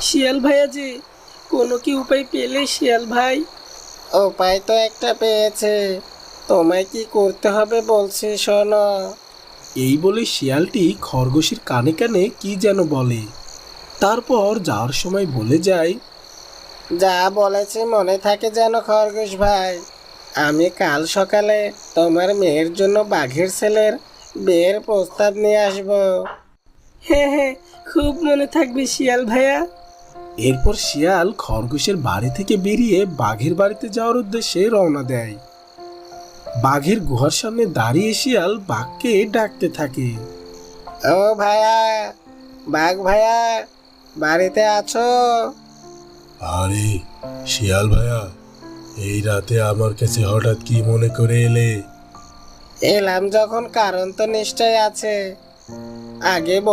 শিয়াল ভাইয়া যে, কোনো কি উপায় পেলে শিয়াল ভাই? উপায় তো একটা পেয়েছে, তোমায় কি করতে হবে বলছি শোনো। এই বলে শিয়ালটি খরগোশের কানে কানে কি যেন বলে। তারপর যাওয়ার সময় বলে যায়, যা বলেছি মনে থাকে যেন খরগোশ ভাই। আমি কাল সকালে তোমার মেয়ের জন্য বাঘের ছেলের বিয়ের প্রস্তাব নিয়ে আসবো। হ্যাঁ হ্যাঁ, খুব মনে থাকবে শিয়াল ভাইয়া। এরপর শিয়াল খরগোশের বাড়ি থেকে বেরিয়ে বাঘের বাড়িতে যাওয়ার উদ্দেশ্যে রওনা দেয়। বাঘের গুহার সামনে দাঁড়িয়ে শিয়াল বাঘকে ডাকতে থাকে। ও ভাইয়া, বাঘ ভাইয়া, বাড়িতে আছো? আরে শিয়াল ভাইয়া, এই রাতে আমার কাছে হঠাৎ কি মনে করে এলে? এলাম যখন কারণ তো নিশ্চয় আছে। আগে